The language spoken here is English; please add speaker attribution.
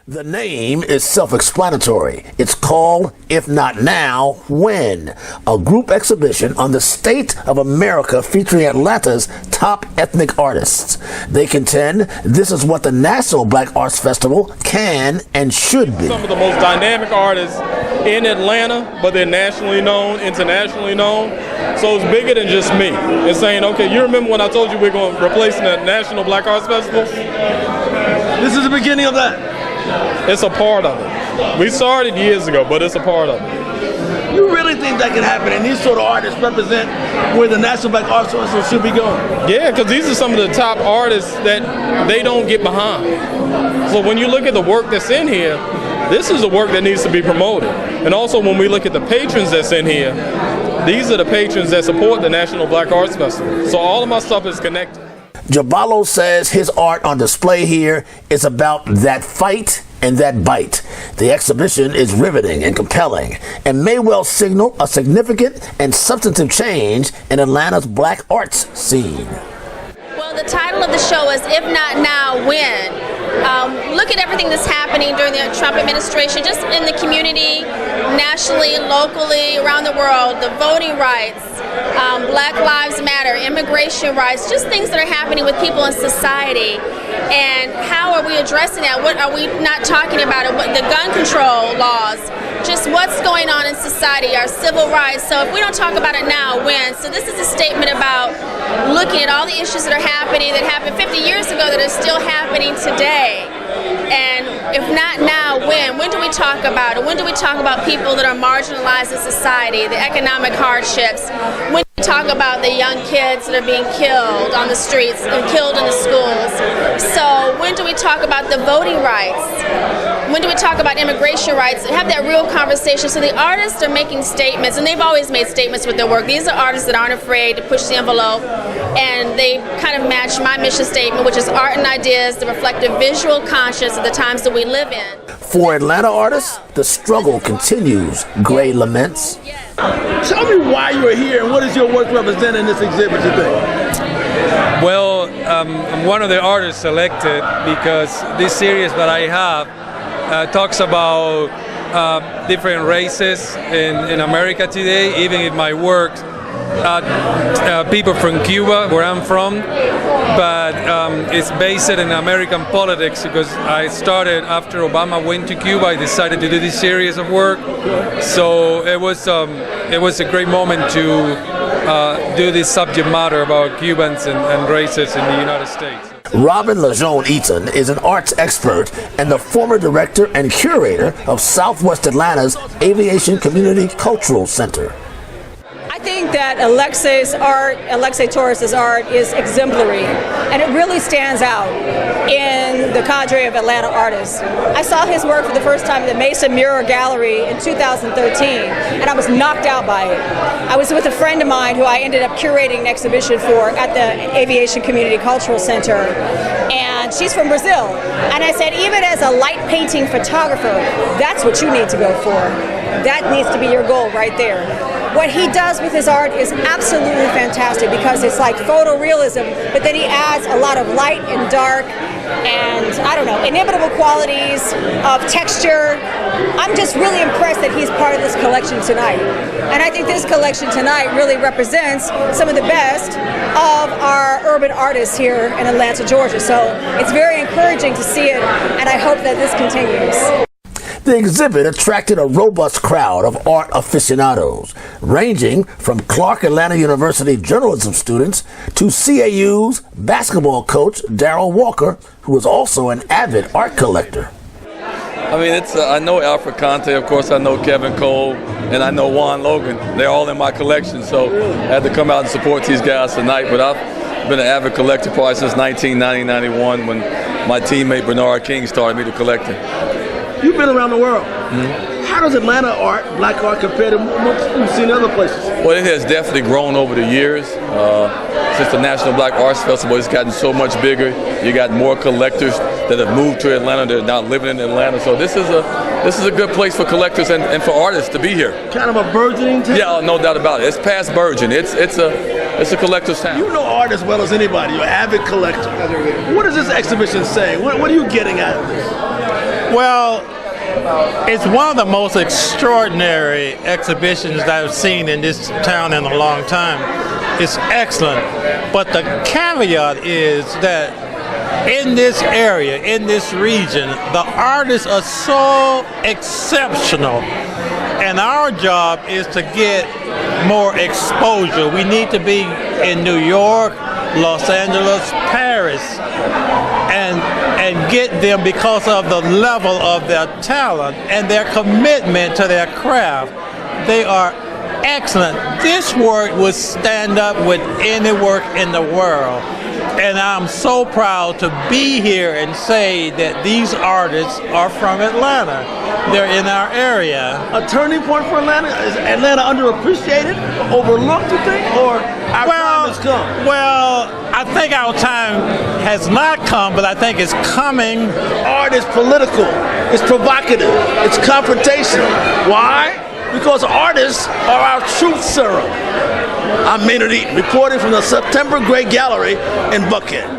Speaker 1: The name is self-explanatory. It's called If Not Now, When? A group exhibition on the state of America featuring Atlanta's top ethnic artists. They contend this is what the National Black Arts Festival can and should be.
Speaker 2: Some of the most dynamic artists in Atlanta, but they're nationally known, internationally known. So it's bigger than just me. It's saying, okay, you remember when I told you we're going to replace the National Black Arts Festival?
Speaker 3: This is the beginning of that.
Speaker 2: It's a part of it. We started years ago, but it's a part of it.
Speaker 3: You really think that can happen and these sort of artists represent where the National Black Arts Festival should be going?
Speaker 2: Yeah, because these are some of the top artists that they don't get behind. So when you look at the work that's in here, this is the work that needs to be promoted. And also when we look at the patrons that's in here, these are the patrons that support the National Black Arts Festival. So all of my stuff is connected.
Speaker 1: Jaballo says his art on display here is about that fight and that bite. The exhibition is riveting and compelling and may well signal a significant and substantive change in Atlanta's black arts scene.
Speaker 4: Well, the title of the show is If Not Now, When? Look at everything that's happening during the Trump administration, just in the community, nationally, locally, around the world, the voting rights, Black Lives Matter, immigration rights, just things that are happening with people in society. And how are we addressing that? What are we not talking about? The gun control laws, just what's going on in society, our civil rights. So if we don't talk about it now, when? So this is a statement about looking at all the issues that are happening, that happened 50 years ago, that are still happening today. And if not now, when? When do we talk about it? When do we talk about people that are marginalized in society, the economic hardships? When do we talk about the young kids that are being killed on the streets and killed in the schools? So when do we talk about the voting rights? When do we talk about immigration rights? Have that real conversation. So the artists are making statements, and they've always made statements with their work. These are artists that aren't afraid to push the envelope, and they kind of match my mission statement, which is art and ideas that reflect a visual conscience of the times that we live in.
Speaker 1: For Atlanta artists, the struggle continues, Gray laments.
Speaker 3: Tell me why you're here and what does your work represent in this exhibit today?
Speaker 5: Well, I'm one of the artists selected because this series that I have talks about different races in America today, even in my work. People from Cuba, where I'm from, but it's based in American politics because I started after Obama went to Cuba. I decided to do this series of work, so it was a great moment to do this subject matter about Cubans and races in the United States.
Speaker 1: Robin LaJean Eaton is an arts expert and the former director and curator of Southwest Atlanta's Aviation Community Cultural Center.
Speaker 6: I think that Alexi Torres' art is exemplary, and it really stands out in the cadre of Atlanta artists. I saw his work for the first time at the Mason Mural Gallery in 2013, and I was knocked out by it. I was with a friend of mine who I ended up curating an exhibition for at the Aviation Community Cultural Center, and she's from Brazil. And I said, even as a light painting photographer, that's what you need to go for. That needs to be your goal right there. What he does with his art is absolutely fantastic because it's like photorealism, but then he adds a lot of light and dark and, I don't know, inimitable qualities of texture. I'm just really impressed that he's part of this collection tonight. And I think this collection tonight really represents some of the best of our urban artists here in Atlanta, Georgia. So it's very encouraging to see it, and I hope that this continues.
Speaker 1: The exhibit attracted a robust crowd of art aficionados, ranging from Clark Atlanta University journalism students to CAU's basketball coach Darryl Walker, who is also an avid art collector.
Speaker 7: I mean, I know Alfred Conte, of course, I know Kevin Cole, and I know Juan Logan. They're all in my collection, so I had to come out and support these guys tonight. But I've been an avid collector probably since 1990-91 when my teammate Bernard King started me to collecting.
Speaker 3: You've been around the world. Mm-hmm. How does Atlanta art, black art, compare to what you've seen in other places?
Speaker 7: Well, it has definitely grown over the years. Since the National Black Arts Festival, it's gotten so much bigger. You got more collectors that have moved to Atlanta. They're now living in Atlanta. So this is a good place for collectors and for artists to be here.
Speaker 3: Kind of a burgeoning town?
Speaker 7: Yeah, no doubt about it. It's past burgeon. It's a collector's town.
Speaker 3: You know art as well as anybody. You're an avid collector. What does this exhibition say? What are you getting out of this?
Speaker 8: Well, it's one of the most extraordinary exhibitions that I've seen in this town in a long time. It's excellent, but the caveat is that in this area, in this region, the artists are so exceptional, and our job is to get more exposure. We need to be in New York, Los Angeles, Paris, and get them because of the level of their talent and their commitment to their craft. They are excellent. This work would stand up with any work in the world. And I'm so proud to be here and say that these artists are from Atlanta. They're in our area.
Speaker 3: A turning point for Atlanta? Is Atlanta underappreciated, overlooked, you think, or our time has come?
Speaker 8: Well, I think our time has not come, but I think it's coming.
Speaker 3: Art is political. It's provocative. It's confrontational. Why? Because artists are our truth serum. I'm Maynard Eaton, reporting from the September Great Gallery in Buckhead.